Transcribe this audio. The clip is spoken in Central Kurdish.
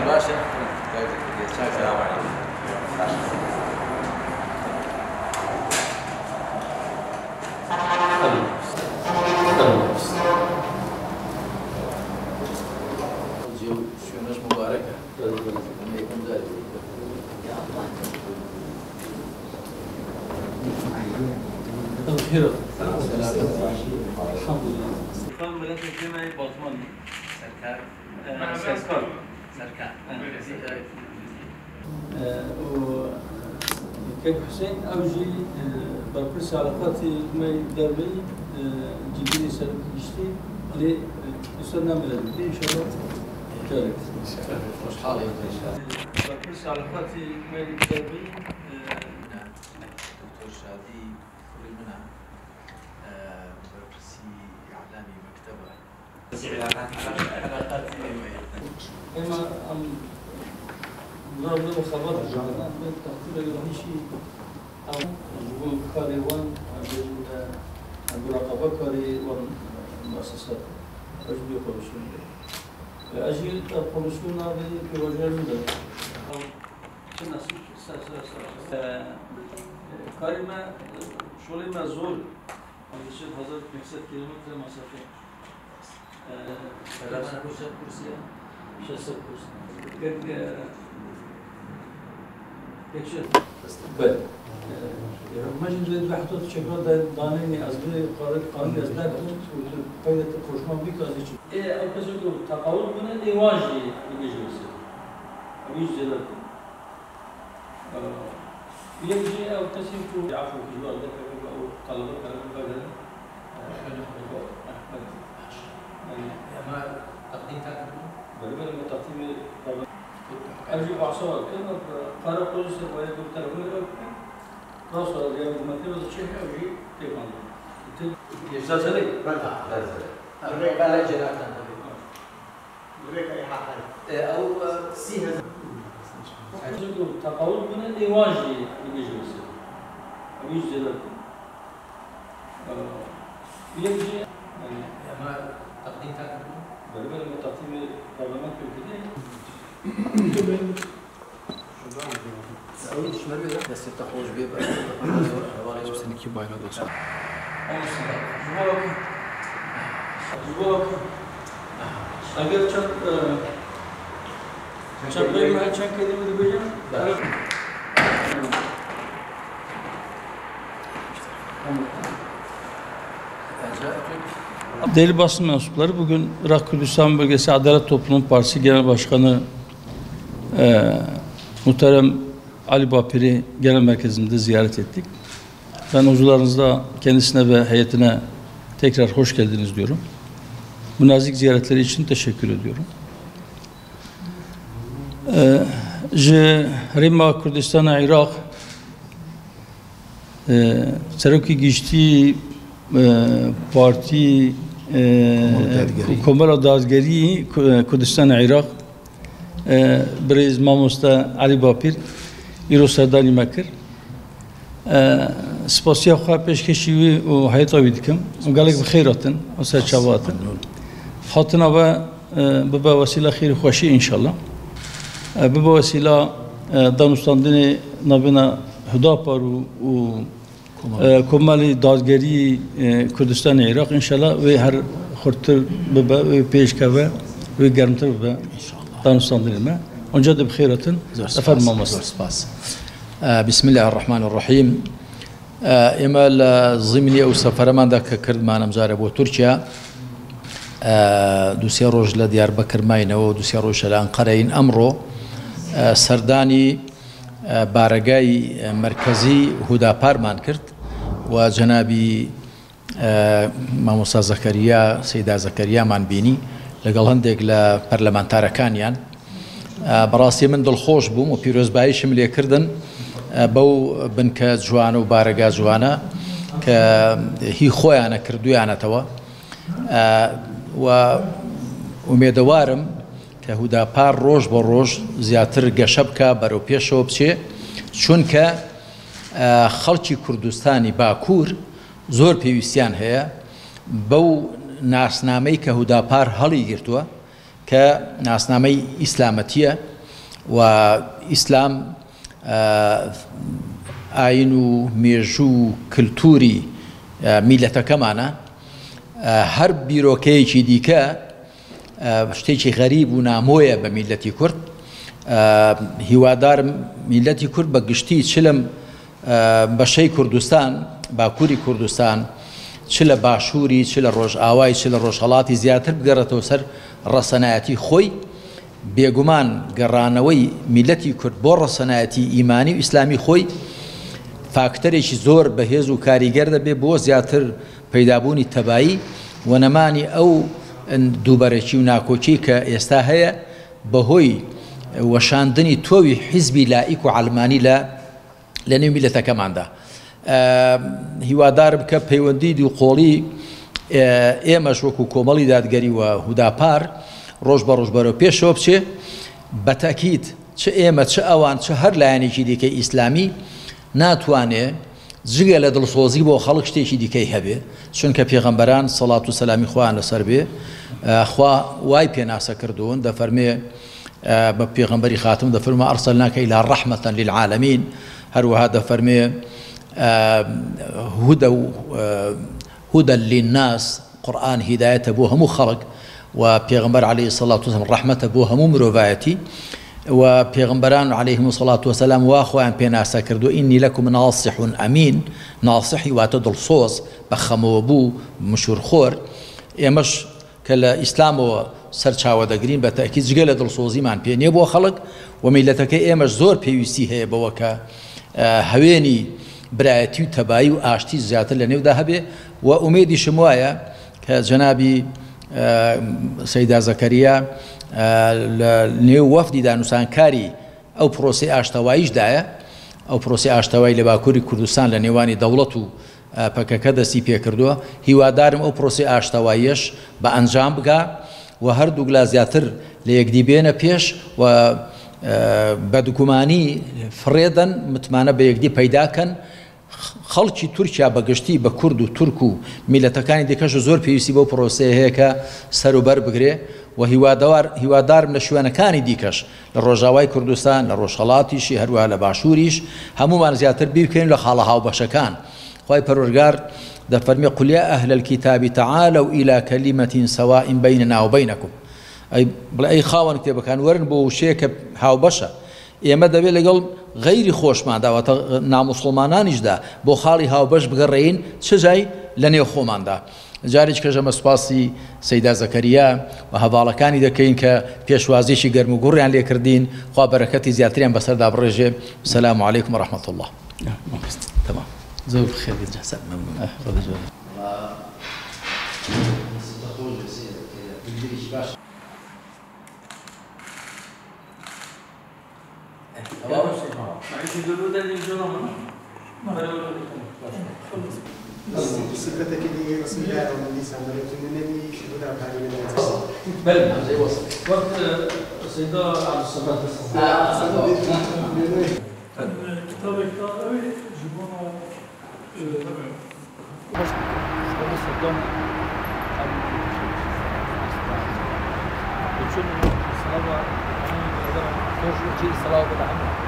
باشا السلام عليكم. شونش مباركة يكون ذلك. الحمد لله. Sultan Mehmet Ekrem'e Batman. Serkar. وكيف حسين أوجي بركز علاقاتي مع الدولي جديد سلوك يشتي اللي يصيرنا ملابي إن شاء الله كارك. مش حالي إن شاء الله. بركز علاقاتي مع الدولي دكتور شادي كل منها بركزي إعلامي مكتبة. علاقات إما أم نرى خبر جانا من تقدير الهيشي أو جبون كاريوان المراقبة كاريوان مؤسسات أجل يقولون أجل يقولون هذه في وجه المدن أو كنا كاريما شغل ما زول يصير 1500 كيلومتر مسافة. لا أنا كرسي 6 كرسي. يكشف بله مجلس الوحدات شكرا دانني أزبي قانون أزبي وقيد الخشمان بك هذا شيء. أو كذا يقول تقاول من الإيواجي يجلس أبيش جدار. يجي أو كذا يقول يعرف كذا هذا كذا أو طلبة كذا كذا. ما تقديم تاعك؟ بله تقديم طبعا. أجي بعصور كنا قارئ قوس الرواية دكتور ولا راسه اليوم مثلا الشيء أجي تيمان. يزازلي. بلا بلا جلات. أو سيها. يقول تقاول من الإيواجي يجلس. أبيش جدار. يجي ما تقديم تاعك؟ بله تقديم برلمان كذا. سعود شمال بس تخرج بيبقى سنكي بايلا دوسا جواب اگر چند بیم ها چند کلمه رو بگم Değerli basın mensupları, bugün Irak Kürdistan Bölgesi Adalet Toplum Partisi Genel Başkanı Muhterem Ali Bapir'i genel merkezimizde ziyaret ettik. Ben huzurlarınızda kendisine ve heyetine tekrar hoş geldiniz diyorum. Bu nazik ziyaretleri için teşekkür ediyorum. Rima Kürdistan'a Irak Seroki Gişti Parti Komala Dazgeri Kürdistan'a Irak برئیس ماموستا علی باپیر ایرو سردانی مکر سپاسیا خواه پیشکشی و حیاتا ویدکم و گلک بخیراتن و سرچاواتن حاطنا ببا وسیله خیر خوشی انشالله ببا وسیله دانستاندن نابینا هداپار و کمالی دادگری کردستان عراق انشالله و هر خورتر ببا و پیشکوه و گرمتر ببا دانستاندنما ونجد بخيرة أفرم مصر. بسم الله الرحمن الرحيم. إمال ضمني أو سفرمان ذاك كرد معنا مزارع بو تركيا دوسيا روج لديار بكر ماينة ودوسيا روج لأنقرين أمرو سرداني بارقاي مركزي هدا بارمان كرد وجنابي ماموسا زكريا سيدة زكريا مان بيني لەگەڵ هەندێک لە پەرلەمانتارەکانیان بەڕاستی من دڵخۆش بووم و پیرۆزباییشم لێکردن بەو بنکە جوانە و بارەگا جوانە کە هی خۆیانە کردویانەتەوە و ئومێدەوارم کە هوداپار ڕۆژ بە ڕۆژ زیاتر گەشە بکە بەرەو پێشەوە بچێ چونکە خەڵکی کوردستانی باکوور زۆر پێویستیان هەیە بەو ناسنامەی کە هوداپار هەڵی گرتووە کە ناسنامەی ئیسلامەتیە و ئیسلام ئاین و مێژوو و کللتوری میلەتەکەمانە هەر بیرۆکەیەکی دیکە شتێکی غەریب و نامۆیە بە میلەتی کورد هیوادارم میلەتی کورد بە گشتی چ لەم بەشەی کوردستان باکووری کوردستان چ لە باشووری چ لە ڕۆژئاوای چ لە ڕۆژهەڵاتی زیاتر بگەڕێتەوە سەر ڕەسەنایەتی خۆی بێگومان گەڕانەوەی میلەتی کورد بۆ ڕەسەنایەتی ئیمانی و ئیسلامی خۆی فاکتەرێکی زۆر بەهێز و کاریگەر دەبێت بۆ زیاتر پەیدابوونی تەبایی و نەمانی ئەو دووبەرەکی و ناکۆچی کە ئێستا هەیە بەهۆی وەشاندنی تۆوی حیزبی لائیک و عەلمانی لە نێو میلەتەکەماندا هیوادارم کە پەیوەندی دووقۆڵی ئێمەش وەکو کۆمەڵی دادگەری و هوداپار ڕۆژ بە ڕۆژ بەرەو پێشەوە بچێ بە تاکید چ ئێمە چ ئەوان چ هەر لایەنێکی دیکەی ئیسلامی ناتوانێت جگە لە دڵسۆزی بۆ خەڵک شتێکی دیکەی هەبێ چونکە پێغەمبەران سەڵات و سەلامی خوایان لەسەر بێ خوا وای پێناسە کردوون دەفەرمێ بە پێغەمبەری خاتم دەفەرمە ئەرسەلناکە ئیلا ڕەحمەتەن للعالەمین هەروەها دەفەرمێ هودە للناس قورئان هیدایەتە بۆ هەموو خەڵک و پێغەمبەر عەلەیهی السەڵات وسەلام ڕەحمەتە بۆ هەموو مرۆڤایەتی و پێغەمبەران عەلەیهیم السەڵات وسەلام وا خۆیان پێناسە کردو ئینی لەکم ناصح ئەمین ناصحی واتە دڵسۆز بە خەمەوە بوو مشورخۆر ئێمەش کە لە ئیسلامەوە سەرچاوە دەگرین بە تاکید جگە لە دڵسۆزیمان پێ نییە بۆ خەڵک و میلەتەکەی ئێمەش زۆر پێویستی هەیە بەوە کە هەوێنی برایەتی و تەبایی و ئاشتی زیاتر لە نێودا هەبێ و ئومێدیشم وایە کە جەنابی سەیدا زەکەریا لە نێو وەفدی دانووسانکاری ئەو پرۆسی ئاشتەواییشدایە ئەو پرۆسی ئاشتەوایی لە باکووری کوردستان لە نێوانی دەوڵەت و پەکەکە دەستی پێکردووە هیوادارم ئەو پرۆسی ئاشتەواییەش بە ئەنجام بگا و هەردوو گلا زیاتر لە یەکدی بێنە پێش و بەدگومانی فڕێدەن متمانە بە یەکدی پەیداکەن خەڵکی تورکیا بەگشتی بە کورد و تورک و میلەتەکانی دیکەش زۆر پێویستی بۆ پرۆسەیە هەیە کە سەروبەر بگرێ و هیوادارم لە شوێنەکانی دیکەش لە ڕۆژاوای کوردستان لە ڕۆژهەڵاتیشی هەروە لە باشووریش هەمومان زیاتر بیرکەین لە خاڵە هاوبەشەکان خوای پەروەردگار دەفەرمێ قل یا ئەهل الكتاب تعالوا إلى كلمة سواء بيننا وبينكم ئەی خاوەن کتێبەکان وەرن بۆ وشەیەکە هاوبەشە ئێمە دەبێت لەگەڵ غەیری خۆشمانداوەتە ناموسڵمانانیشدا بۆ خاڵی هاوبەش بگەڕێین چ جای لە نێو خۆماندا جارێک کەژەمە سوپاسی سەیدا زەکەریا و هەواڵەکانی دەکەین کە پێشوازیشی گەرم و گوڕیان لێکردین خوا بەرەکەتی زیاتریان بەسەردا بڕێژێ سەلام عەلەیکم وەڕەحمەت الله تمام زۆر خێر جەسەد مەمنون صفتك اللي رسم الله والنبي صلى الله عليه وسلم النبي شهداء عليه بل زي وصل وقت سيدنا على الصلاة والسلام كتابك قوي جبنا صدام الصلاة